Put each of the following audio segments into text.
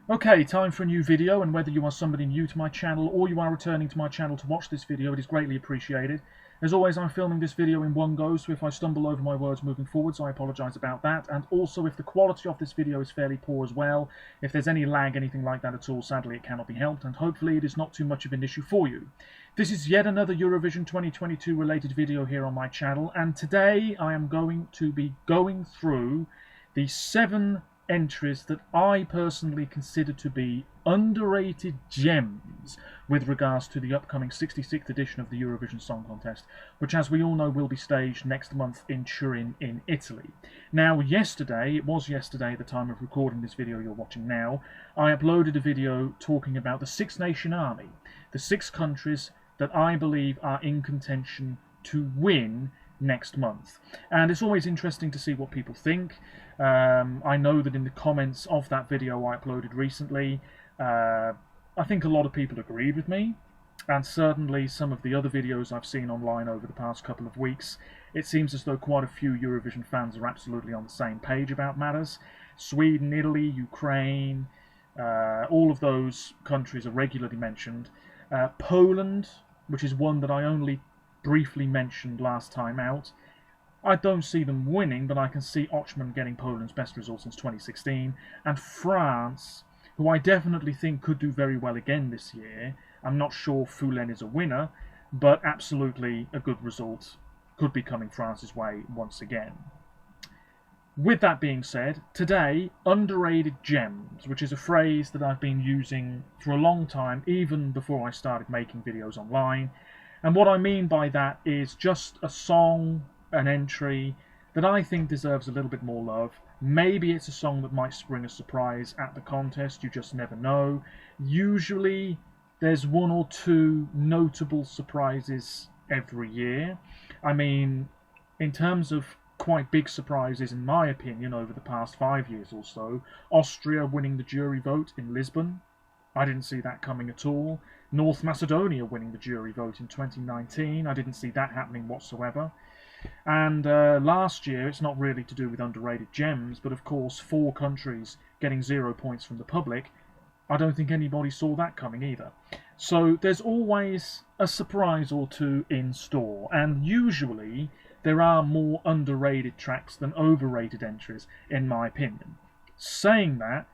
Okay, time for a new video, and whether you are somebody new to my channel or you are returning to my channel to watch this video, it is greatly appreciated. As always, I'm filming this video in one go, so if I stumble over my words moving forwards, I apologise about that. And also, if the quality of this video is fairly poor as well, if there's any lag, anything like that at all, sadly it cannot be helped, and hopefully it is not too much of an issue for you. This is yet another Eurovision 2022 related video here on my channel, and today I am going to be going through the 7 entries that I personally consider to be underrated gems with regards to the upcoming 66th edition of the Eurovision Song Contest, which, as we all know, will be staged next month in Turin in Italy. Now, it was yesterday at the time of recording this video you're watching now, I uploaded a video talking about the Six Nation Army, the 6 countries that I believe are in contention to win next month. And it's always interesting to see what people think. I know that in the comments of that video I uploaded recently, I think a lot of people agreed with me, and certainly some of the other videos I've seen online over the past couple of weeks, it seems as though quite a few Eurovision fans are absolutely on the same page about matters. Sweden, Italy, Ukraine, all of those countries are regularly mentioned. Poland, which is one that I only briefly mentioned last time out, I don't see them winning, but I can see Ochman getting Poland's best result since 2016, and France, who I definitely think could do very well again this year. I'm not sure Foulen is a winner, but absolutely a good result could be coming France's way once again. With that being said, today, underrated gems, which is a phrase that I've been using for a long time, even before I started making videos online. And what I mean by that is just a song, an entry, that I think deserves a little bit more love. Maybe it's a song that might spring a surprise at the contest, you just never know. Usually there's 1 or 2 notable surprises every year. I mean, in terms of quite big surprises, in my opinion, over the past 5 years or so, Austria winning the jury vote in Lisbon, I didn't see that coming at all. North Macedonia winning the jury vote in 2019, I didn't see that happening whatsoever. And last year, it's not really to do with underrated gems, but of course 4 countries getting 0 points from the public, I don't think anybody saw that coming either. So there's always a surprise or 2 in store, and usually there are more underrated tracks than overrated entries, in my opinion. Saying that,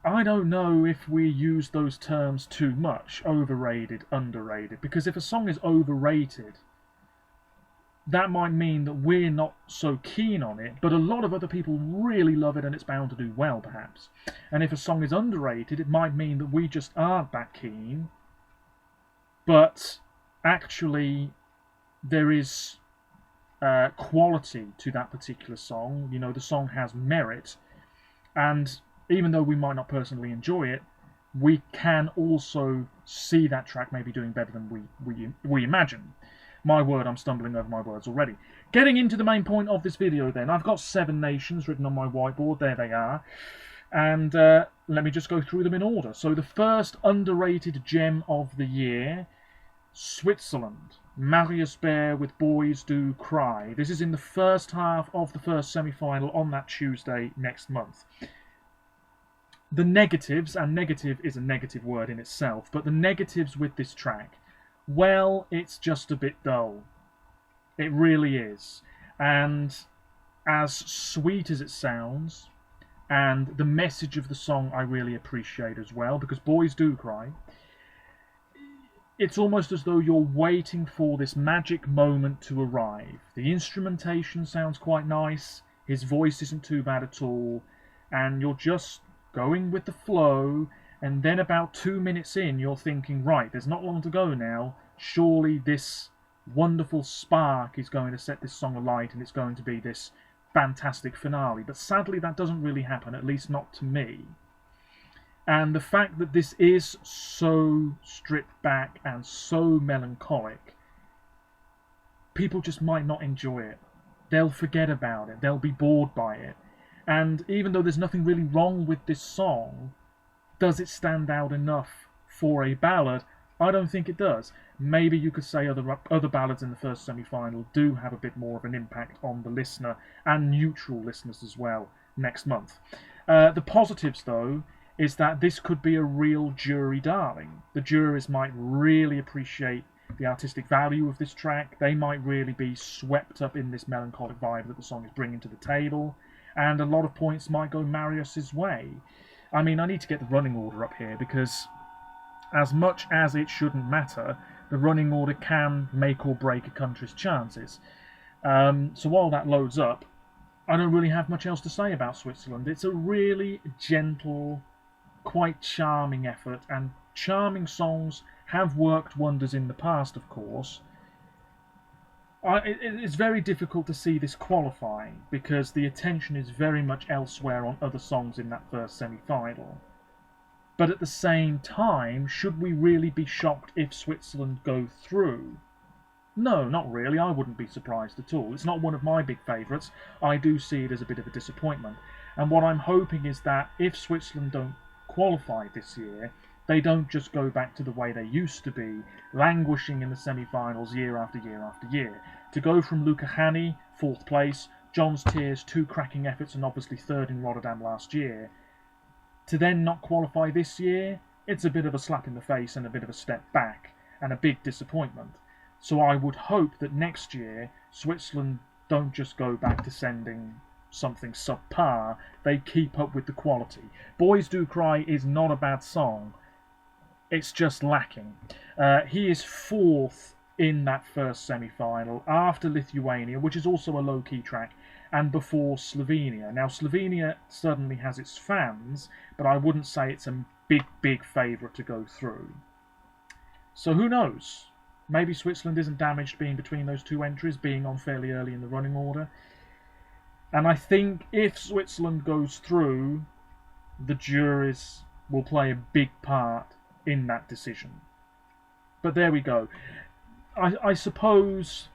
I don't know if we use those terms too much, overrated, underrated, because if a song is overrated, that might mean that we're not so keen on it, but a lot of other people really love it and it's bound to do well, perhaps. And if a song is underrated, it might mean that we just aren't that keen, but actually there is quality to that particular song. You know, the song has merit, and even though we might not personally enjoy it, we can also see that track maybe doing better than we imagine. My word, I'm stumbling over my words already. Getting into the main point of this video then, I've got 7 nations written on my whiteboard, there they are. And let me just go through them in order. So the first underrated gem of the year, Switzerland. Marius Bear with Boys Do Cry. This is in the first half of the first semi-final on that Tuesday next month. The negatives, and negative is a negative word in itself, but the negatives with this track, well, it's just a bit dull. It really is. And as sweet as it sounds, and the message of the song I really appreciate as well, because Boys Do Cry, it's almost as though you're waiting for this magic moment to arrive. The instrumentation sounds quite nice, his voice isn't too bad at all, and you're just going with the flow, and then about 2 minutes in you're thinking, right, there's not long to go now, surely this wonderful spark is going to set this song alight and it's going to be this fantastic finale. But sadly that doesn't really happen, at least not to me. And the fact that this is so stripped back and so melancholic, people just might not enjoy it. They'll forget about it, they'll be bored by it. And even though there's nothing really wrong with this song, does it stand out enough for a ballad? I don't think it does. Maybe you could say other ballads in the first semi-final do have a bit more of an impact on the listener, and neutral listeners as well, next month. The positives, though, is that this could be a real jury darling. The jurors might really appreciate the artistic value of this track. They might really be swept up in this melancholic vibe that the song is bringing to the table, and a lot of points might go Marius's way. I mean, I need to get the running order up here, because as much as it shouldn't matter, the running order can make or break a country's chances. So while that loads up, I don't really have much else to say about Switzerland. It's a really gentle, quite charming effort, and charming songs have worked wonders in the past, of course. It's very difficult to see this qualifying, because the attention is very much elsewhere on other songs in that first semi-final. But at the same time, should we really be shocked if Switzerland go through? No, not really. I wouldn't be surprised at all. It's not one of my big favourites. I do see it as a bit of a disappointment. And what I'm hoping is that if Switzerland don't qualify this year, they don't just go back to the way they used to be, languishing in the semi-finals year after year after year. To go from Luca Hani, 4th place, John's Tears, 2 cracking efforts, and obviously 3rd in Rotterdam last year, to then not qualify this year, it's a bit of a slap in the face and a bit of a step back, and a big disappointment. So I would hope that next year, Switzerland don't just go back to sending something subpar, they keep up with the quality. Boys Do Cry is not a bad song, it's just lacking. He is 4th in that first semi-final, after Lithuania, which is also a low-key track, and before Slovenia. Now, Slovenia certainly has its fans, but I wouldn't say it's a big favourite to go through. So who knows? Maybe Switzerland isn't damaged being between those two entries, being on fairly early in the running order. And I think if Switzerland goes through, the juries will play a big part in that decision. But there we go. I suppose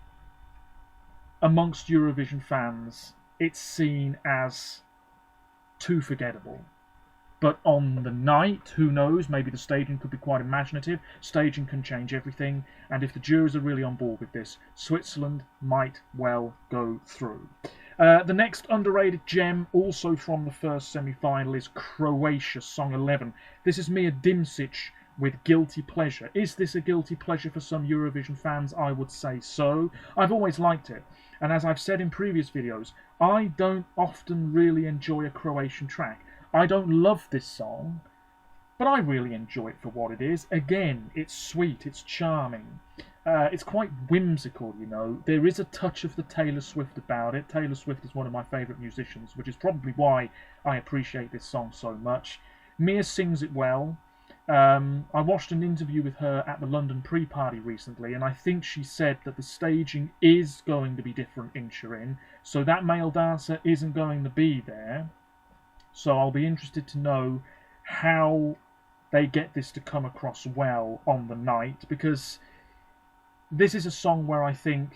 amongst Eurovision fans, it's seen as too forgettable. But on the night, who knows, maybe the staging could be quite imaginative. Staging can change everything, and if the jurors are really on board with this, Switzerland might well go through. The next underrated gem, also from the first semi-final, is Croatia, song 11. This is Mia Dimcic with Guilty Pleasure. Is this a guilty pleasure for some Eurovision fans? I would say so. I've always liked it, and as I've said in previous videos, I don't often really enjoy a Croatian track. I don't love this song, but I really enjoy it for what it is. Again, it's sweet, it's charming, it's quite whimsical, you know. There is a touch of the Taylor Swift about it. Taylor Swift is one of my favourite musicians, which is probably why I appreciate this song so much. Mia sings it well. I watched an interview with her at the London pre-party recently, and I think she said that the staging is going to be different in Turin, so that male dancer isn't going to be there. So I'll be interested to know how they get this to come across well on the night, because this is a song where I think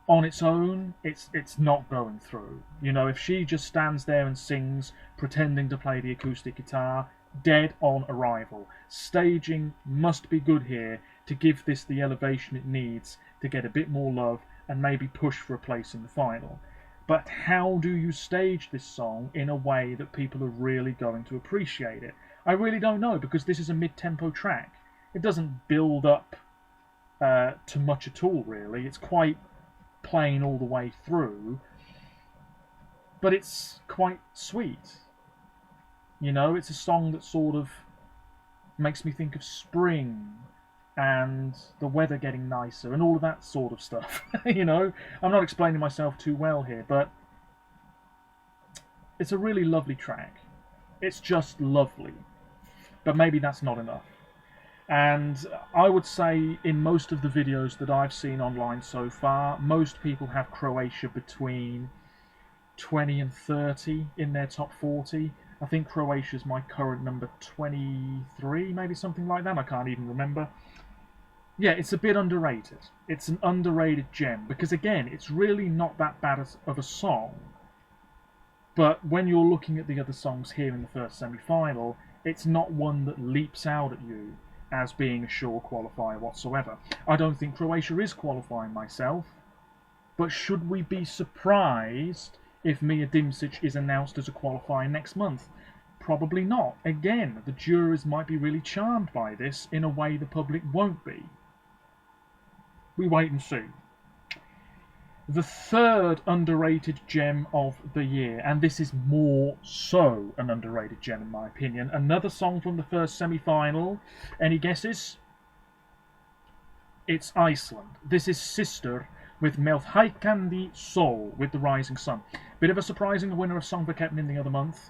on its own it's not going through. You know, if she just stands there and sings pretending to play the acoustic guitar, dead on arrival. Staging must be good here to give this the elevation it needs to get a bit more love and maybe push for a place in the final. But how do you stage this song in a way that people are really going to appreciate it? I really don't know, because this is a mid-tempo track. It doesn't build up to much at all, really. It's quite plain all the way through, but it's quite sweet. You know, it's a song that sort of makes me think of spring and the weather getting nicer and all of that sort of stuff. You know, I'm not explaining myself too well here, but it's a really lovely track. It's just lovely. But maybe that's not enough. And I would say in most of the videos that I've seen online so far, most people have Croatia between 20 and 30 in their top 40. I think Croatia's my current number 23, maybe something like that. I can't even remember. Yeah, it's a bit underrated. It's an underrated gem, because again, it's really not that bad of a song. But when you're looking at the other songs here in the first semi-final, it's not one that leaps out at you as being a sure qualifier whatsoever. I don't think Croatia is qualifying myself, but should we be surprised if Mia Dimcic is announced as a qualifier next month? Probably not. Again, the jurors might be really charmed by this in a way the public won't be. We wait and see. The third underrated gem of the year, and this is more so an underrated gem in my opinion, another song from the first semi-final. Any guesses? It's Iceland. This is Sister with Melthækandi Sól, with the rising sun. Bit of a surprising winner of Songvakeppnin the other month,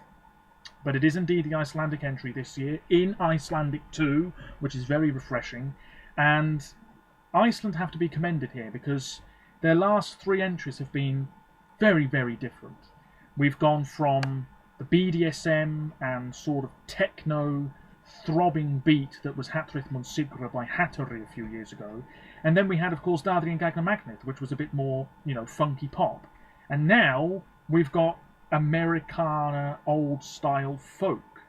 but it is indeed the Icelandic entry this year, in Icelandic too, which is very refreshing. And Iceland have to be commended here, because their last three entries have been very, very different. We've gone from the BDSM and sort of techno throbbing beat that was Hatrið mun sigra by Hattori a few years ago, and then we had, of course, Dadri and Gagna Magnet, which was a bit more, funky pop. And now we've got Americana old style folk.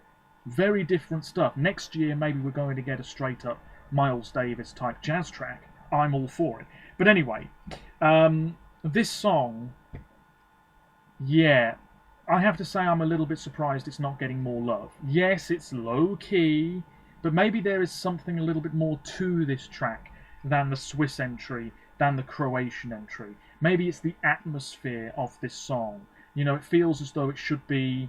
Very different stuff. Next year maybe we're going to get a straight up Miles Davis type jazz track. I'm all for it. But anyway, this song, yeah, I have to say I'm a little bit surprised it's not getting more love. Yes, it's low key, but maybe there is something a little bit more to this track than the Swiss entry, than the Croatian entry. Maybe it's the atmosphere of this song. It feels as though it should be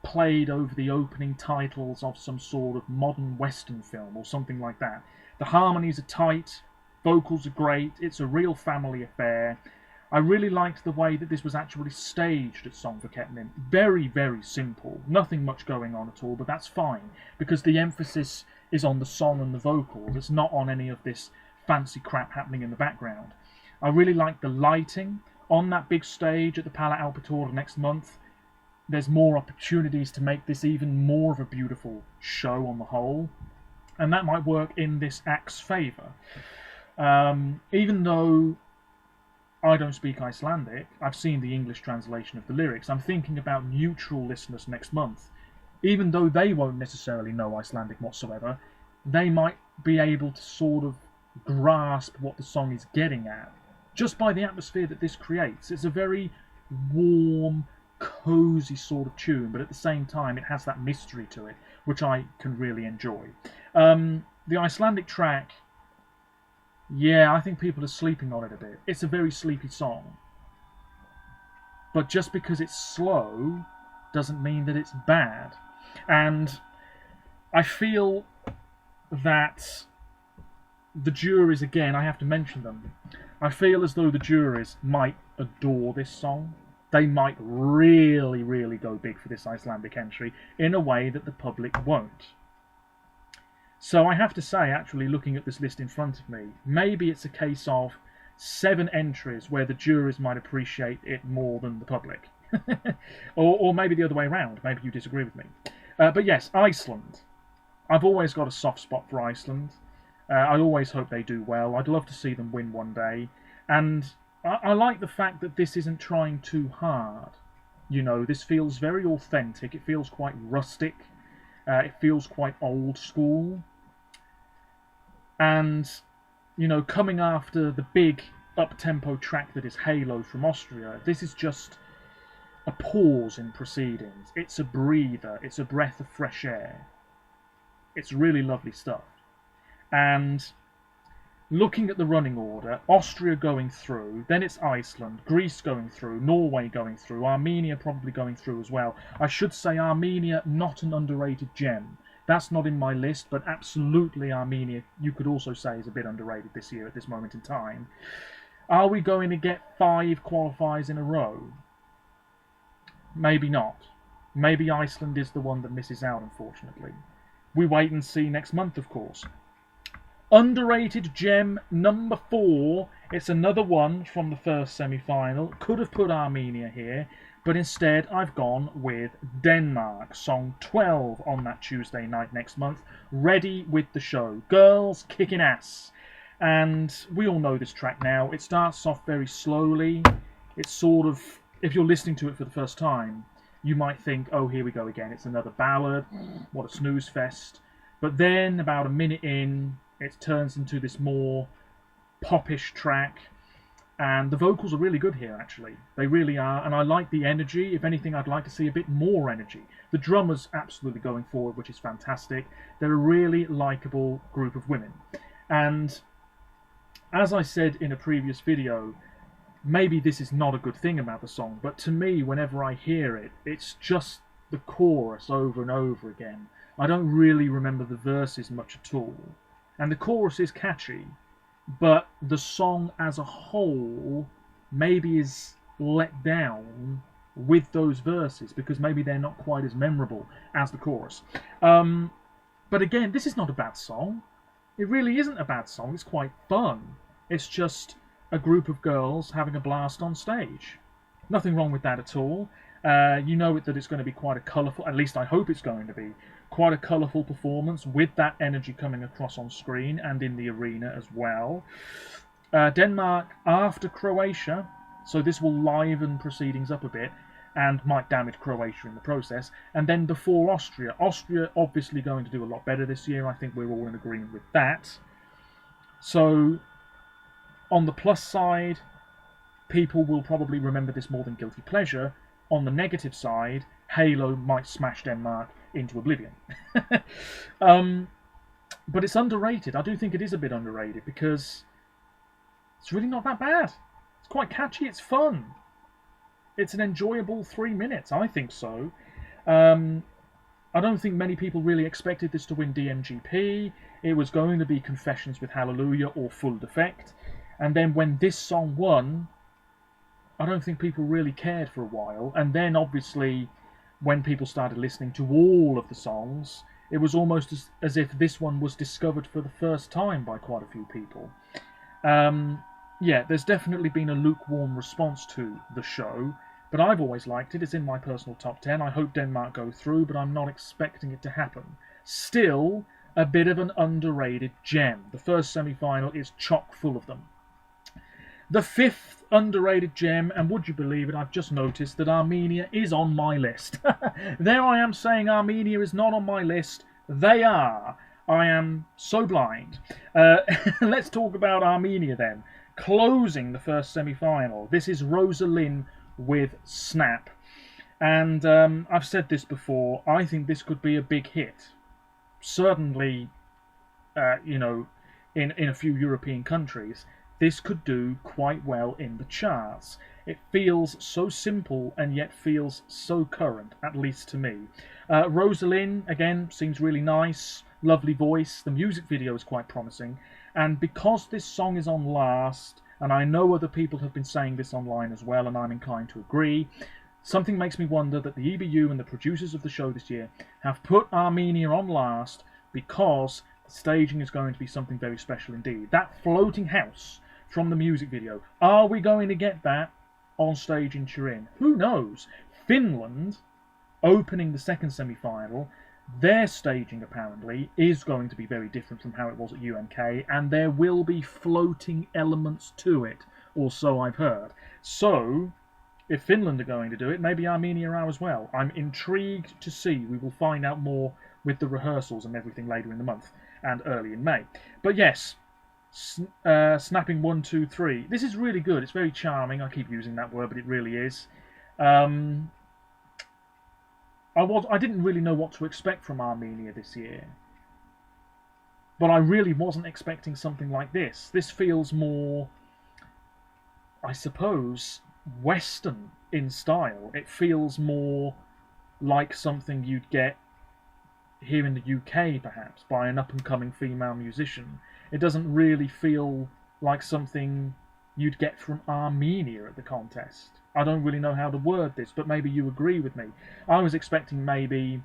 played over the opening titles of some sort of modern Western film or something like that. The harmonies are tight, vocals are great, it's a real family affair. I really liked the way that this was actually staged at Songvakeppnin. Very, very simple. Nothing much going on at all, but that's fine, because the emphasis is on the song and the vocals. It's not on any of this fancy crap happening in the background. I really like the lighting. On that big stage at the Pala Alpitor next month, there's more opportunities to make this even more of a beautiful show on the whole, and that might work in this act's favour. Even though I don't speak Icelandic, I've seen the English translation of the lyrics. I'm thinking about neutral listeners next month. Even though they won't necessarily know Icelandic whatsoever, they might be able to sort of grasp what the song is getting at, just by the atmosphere that this creates. It's a very warm, cosy sort of tune, but at the same time it has that mystery to it, which I can really enjoy. The Icelandic track, yeah, I think people are sleeping on it a bit. It's a very sleepy song. But just because it's slow doesn't mean that it's bad. And I feel that the juries, again, I have to mention them. I feel as though the juries might adore this song. They might really, really go big for this Icelandic entry in a way that the public won't. So I have to say, actually, looking at this list in front of me, maybe it's a case of 7 entries where the juries might appreciate it more than the public. or maybe the other way around. Maybe you disagree with me. But yes, Iceland. I've always got a soft spot for Iceland. I always hope they do well. I'd love to see them win one day. And I like the fact that this isn't trying too hard. This feels very authentic. It feels quite rustic. It feels quite old school. And, coming after the big up-tempo track that is Halo from Austria, this is just a pause in proceedings. It's a breather. It's a breath of fresh air. It's really lovely stuff. And looking at the running order, Austria going through, then it's Iceland, Greece going through, Norway going through, Armenia probably going through as well. I should say Armenia, not an underrated gem. That's not in my list, but absolutely Armenia, you could also say, is a bit underrated this year at this moment in time. Are we going to get 5 qualifiers in a row? Maybe not. Maybe Iceland is the one that misses out, unfortunately. We wait and see next month, of course. Underrated gem number 4. It's another one from the first semi-final. Could have put Armenia here, but instead I've gone with Denmark. Song 12 on that Tuesday night next month. Ready with the show. Girls kicking ass. And we all know this track now. It starts off very slowly. It's sort of, if you're listening to it for the first time, you might think, oh, here we go again. It's another ballad. What a snooze fest. But then, about a minute in, it turns into this more popish track. And the vocals are really good here, actually. They really are, and I like the energy. If anything, I'd like to see a bit more energy. The drummer's absolutely going forward, which is fantastic. They're a really likeable group of women. And as I said in a previous video, maybe this is not a good thing about the song, but to me, whenever I hear it, it's just the chorus over and over again. I don't really remember the verses much at all. And the chorus is catchy, but the song as a whole maybe is let down with those verses because maybe they're not quite as memorable as the chorus. But again, this is not a bad song. It really isn't a bad song. It's quite fun. It's just a group of girls having a blast on stage. Nothing wrong with that at all. You know that it's going to be quite a colourful, at least I hope it's going to be, quite a colourful performance with that energy coming across on screen and in the arena as well. Denmark after Croatia, so this will liven proceedings up a bit and might damage Croatia in the process. And then before Austria. Austria obviously going to do a lot better this year. I think we're all in agreement with that. So on the plus side, people will probably remember this more than Guilty Pleasure. On the negative side, Halo might smash Denmark into oblivion. But it's underrated. I do think it is a bit underrated because it's really not that bad. It's quite catchy, it's fun. It's an enjoyable 3 minutes, I think so. I don't think many people really expected this to win DMGP. It was going to be Confessions with Hallelujah or Full Defect. And then when this song won, I don't think people really cared for a while. And then obviously, when people started listening to all of the songs, it was almost as if this one was discovered for the first time by quite a few people. Yeah, there's definitely been a lukewarm response to the show, but I've always liked it. It's in my personal top 10. I hope Denmark go through, but I'm not expecting it to happen. Still, a bit of an underrated gem. The first semi-final is chock full of them. The fifth underrated gem, and would you believe it, I've just noticed that Armenia is on my list. There I am saying Armenia is not on my list. They are. I am so blind. Let's talk about Armenia then. Closing the first semi-final. This is Rosalind with Snap. And I've said this before, I think this could be a big hit. Certainly, you know, in a few European countries, this could do quite well in the charts. It feels so simple and yet feels so current, at least to me. Rosalind, again, seems really nice. Lovely voice. The music video is quite promising. And because this song is on last, and I know other people have been saying this online as well, and I'm inclined to agree, something makes me wonder that the EBU and the producers of the show this year have put Armenia on last because the staging is going to be something very special indeed. That floating house from the music video, are we going to get that on stage in Turin? Who knows? Finland, opening the second semi-final, their staging apparently is going to be very different from how it was at UMK, and there will be floating elements to it, or so I've heard. So, if Finland are going to do it, maybe Armenia are as well. I'm intrigued to see. We will find out more with the rehearsals and everything later in the month, and early in May. But yes, snapping 1, 2, 3. This is really good. It's very charming. I keep using that word, but it really is. I didn't really know what to expect from Armenia this year. But I really wasn't expecting something like this. This feels more, I suppose, Western in style. It feels more like something you'd get here in the UK, perhaps, by an up-and-coming female musician. It doesn't really feel like something you'd get from Armenia at the contest. I don't really know how to word this, but maybe you agree with me. I was expecting maybe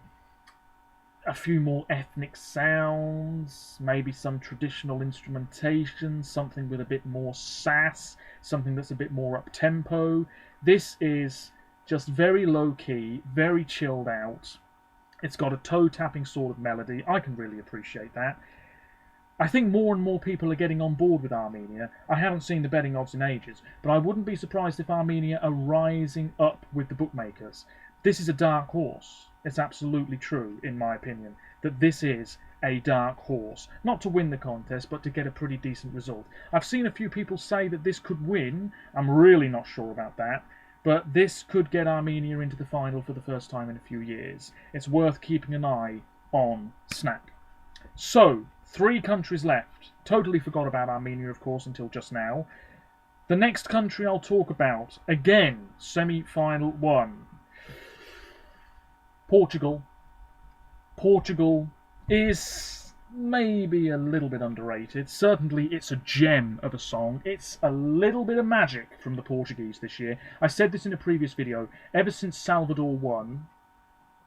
a few more ethnic sounds, maybe some traditional instrumentation, something with a bit more sass, something that's a bit more up-tempo. This is just very low-key, very chilled out. It's got a toe-tapping sort of melody. I can really appreciate that. I think more and more people are getting on board with Armenia. I haven't seen the betting odds in ages, but I wouldn't be surprised if Armenia are rising up with the bookmakers. This is a dark horse. It's absolutely true, in my opinion, that this is a dark horse. Not to win the contest, but to get a pretty decent result. I've seen a few people say that this could win. I'm really not sure about that. But this could get Armenia into the final for the first time in a few years. It's worth keeping an eye on Snap. So, 3 countries left. Totally forgot about Armenia, of course, until just now. The next country I'll talk about, again, semi-final 1. Portugal. Portugal is maybe a little bit underrated. Certainly it's a gem of a song. It's a little bit of magic from the Portuguese this year. I said this in a previous video. Ever since Salvador won,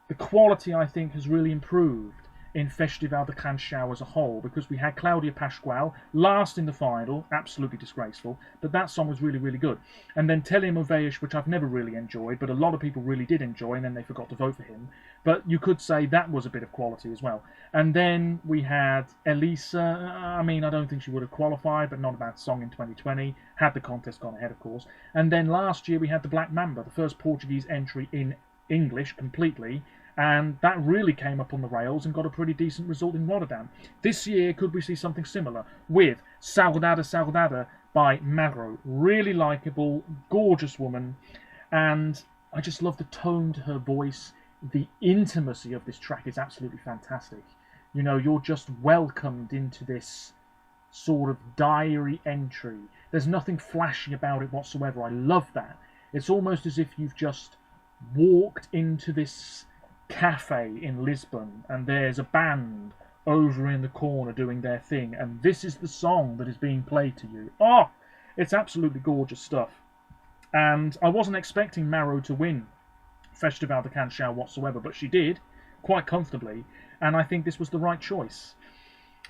the quality, I think, has really improved in Festival de Canção as a whole, because we had Claudia Pascoal last in the final, absolutely disgraceful, but that song was really, really good. And then Telemoveias, which I've never really enjoyed, but a lot of people really did enjoy, and then they forgot to vote for him. But you could say that was a bit of quality as well. And then we had Elisa. I mean, I don't think she would have qualified, but not a bad song in 2020. Had the contest gone ahead, of course. And then last year we had the Black Mamba, the first Portuguese entry in English completely, and that really came up on the rails and got a pretty decent result in Rotterdam. This year, could we see something similar with Saudade Saudade by Magro? Really likeable, gorgeous woman, and I just love the tone to her voice. The intimacy of this track is absolutely fantastic. You know, you're just welcomed into this sort of diary entry. There's nothing flashy about it whatsoever. I love that. It's almost as if you've just walked into this cafe in Lisbon and there's a band over in the corner doing their thing, and this is the song that is being played to you. Oh, it's absolutely gorgeous stuff. And I wasn't expecting Maro to win Festival de Canção whatsoever, but she did quite comfortably, and I think this was the right choice.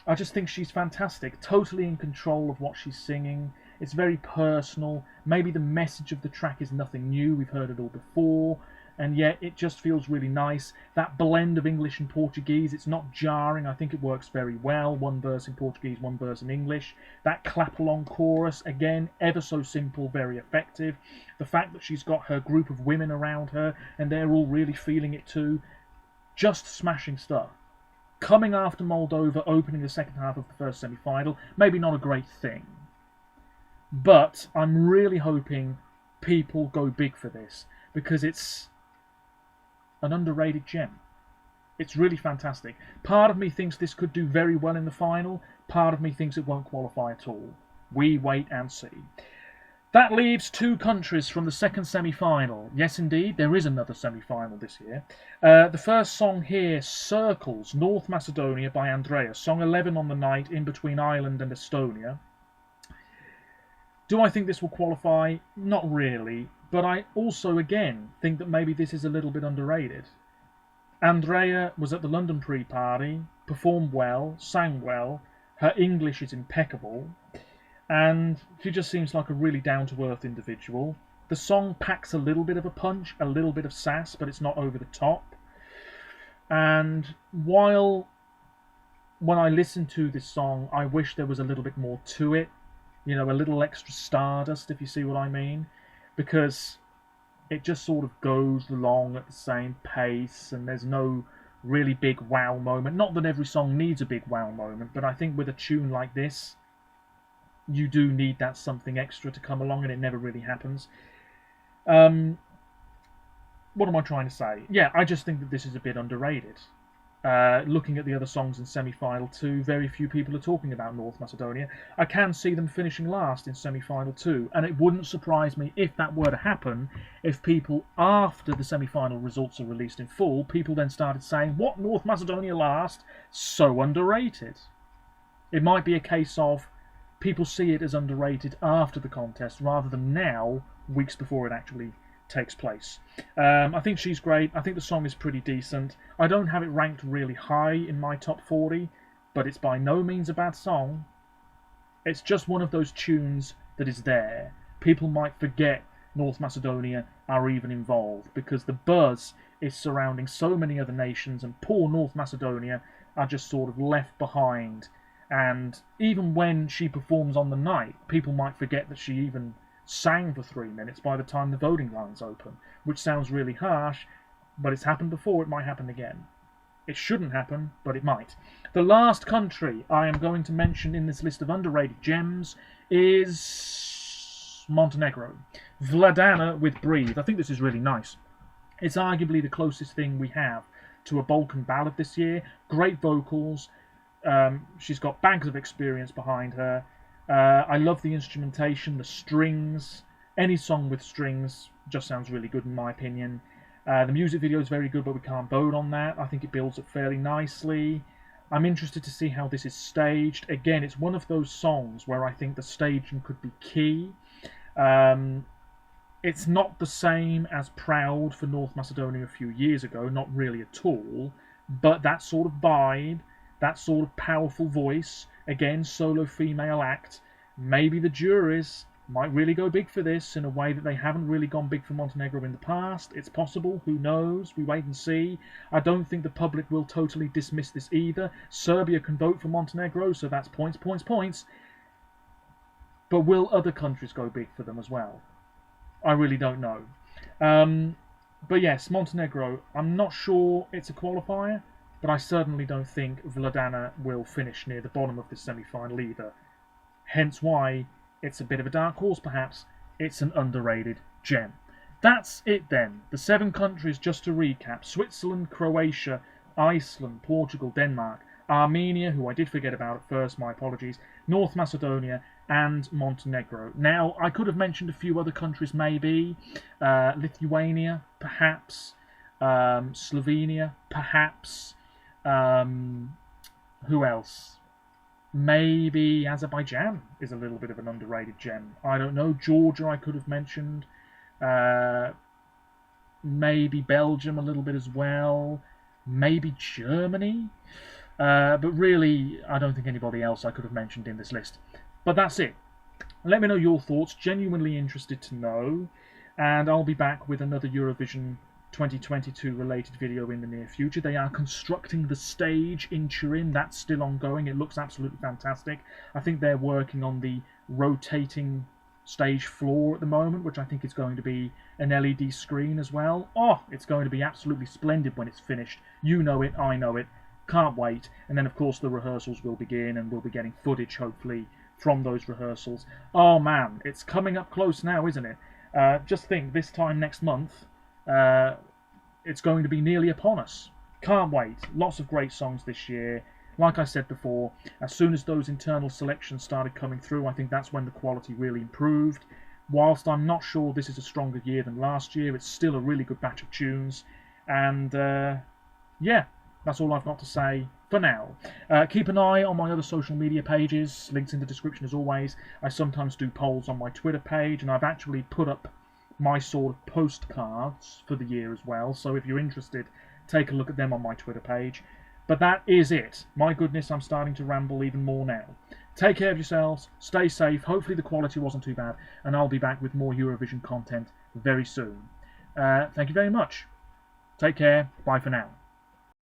I just think she's fantastic, totally in control of what she's singing. It's very personal. Maybe the message of the track is nothing new, we've heard it all before, and yet it just feels really nice. That blend of English and Portuguese, it's not jarring. I think it works very well. One verse in Portuguese, one verse in English. That clap-along chorus, again, ever so simple, very effective. The fact that she's got her group of women around her and they're all really feeling it too. Just smashing stuff. Coming after Moldova, opening the second half of the first semi-final, maybe not a great thing. But I'm really hoping people go big for this, because it's an underrated gem. It's really fantastic. Part of me thinks this could do very well in the final. Part of me thinks it won't qualify at all. We wait and see. That leaves 2 countries from the second semi-final. Yes, indeed, there is another semi-final this year. The first song here, Circles, North Macedonia by Andrea. Song 11 on the night, in between Ireland and Estonia. Do I think this will qualify? Not really. But I also, again, think that maybe this is a little bit underrated. Andrea was at the London pre-party, performed well, sang well, her English is impeccable, and she just seems like a really down-to-earth individual. The song packs a little bit of a punch, a little bit of sass, but it's not over the top. And while when I listen to this song, I wish there was a little bit more to it, you know, a little extra stardust, if you see what I mean. Because it just sort of goes along at the same pace and there's no really big wow moment. Not that every song needs a big wow moment, but I think with a tune like this, you do need that something extra to come along, and it never really happens. What am I trying to say? Yeah, I just think that this is a bit underrated. Looking at the other songs in semi-final 2, very few people are talking about North Macedonia. I can see them finishing last in semi-final 2, and it wouldn't surprise me if that were to happen, if people, after the semi-final results are released in full, people then started saying, what, North Macedonia last? So underrated. It might be a case of people see it as underrated after the contest, rather than now, weeks before it actually takes place. I think she's great. I think the song is pretty decent. I don't have it ranked really high in my top 40, but it's by no means a bad song. It's just one of those tunes that is there. People might forget North Macedonia are even involved, because the buzz is surrounding so many other nations, and poor North Macedonia are just sort of left behind. And even when she performs on the night, people might forget that she even sang for 3 minutes by the time the voting lines open, which sounds really harsh, but it's happened before, it might happen again. It shouldn't happen, but it might. The last country I am going to mention in this list of underrated gems is Montenegro. Vladana with Breathe. I think this is really nice. It's arguably the closest thing we have to a Balkan ballad this year. Great vocals. She's got bags of experience behind her. I love the instrumentation, the strings. Any song with strings just sounds really good in my opinion. The music video is very good, but we can't vote on that. I think it builds up fairly nicely. I'm interested to see how this is staged. Again, it's one of those songs where I think the staging could be key. It's not the same as Proud for North Macedonia a few years ago, not really at all, but that sort of vibe, that sort of powerful voice, again, solo female act, maybe the juries might really go big for this in a way that they haven't really gone big for Montenegro in the past. It's possible, who knows, we wait and see. I don't think the public will totally dismiss this either. Serbia can vote for Montenegro, so that's points, points, points. But will other countries go big for them as well? I really don't know. But yes, Montenegro, I'm not sure it's a qualifier, but I certainly don't think Vladana will finish near the bottom of the semi-final either. Hence why it's a bit of a dark horse, perhaps. It's an underrated gem. That's it then. The 7 countries, just to recap: Switzerland, Croatia, Iceland, Portugal, Denmark, Armenia, who I did forget about at first, my apologies, North Macedonia, and Montenegro. Now, I could have mentioned a few other countries maybe. Lithuania, perhaps. Slovenia, perhaps. Who else? Maybe Azerbaijan is a little bit of an underrated gem. I don't know. Georgia I could have mentioned. Maybe Belgium a little bit as well. Maybe Germany. But really, I don't think anybody else I could have mentioned in this list. But that's it. Let me know your thoughts. Genuinely interested to know. And I'll be back with another Eurovision 2022 related video in the near future. They are constructing the stage in Turin. That's still ongoing. It looks absolutely fantastic. I think they're working on the rotating stage floor at the moment, which I think is going to be an LED screen as well. Oh, it's going to be absolutely splendid when it's finished. You know it, I know it. Can't wait. And then of course the rehearsals will begin, and we'll be getting footage hopefully from those rehearsals. Oh man, it's coming up close now, isn't it? Just think, this time next month, it's going to be nearly upon us. Can't wait. Lots of great songs this year. Like I said before, as soon as those internal selections started coming through, I think that's when the quality really improved. Whilst I'm not sure this is a stronger year than last year, it's still a really good batch of tunes. And yeah, that's all I've got to say for now. Keep an eye on my other social media pages, links in the description as always. I sometimes do polls on my Twitter page, and I've actually put up my sort of postcards for the year as well, so if you're interested, take a look at them on my Twitter page. But that is it. My goodness, I'm starting to ramble even more now. Take care of yourselves, stay safe, hopefully the quality wasn't too bad, and I'll be back with more Eurovision content very soon. Thank you very much. Take care, bye for now.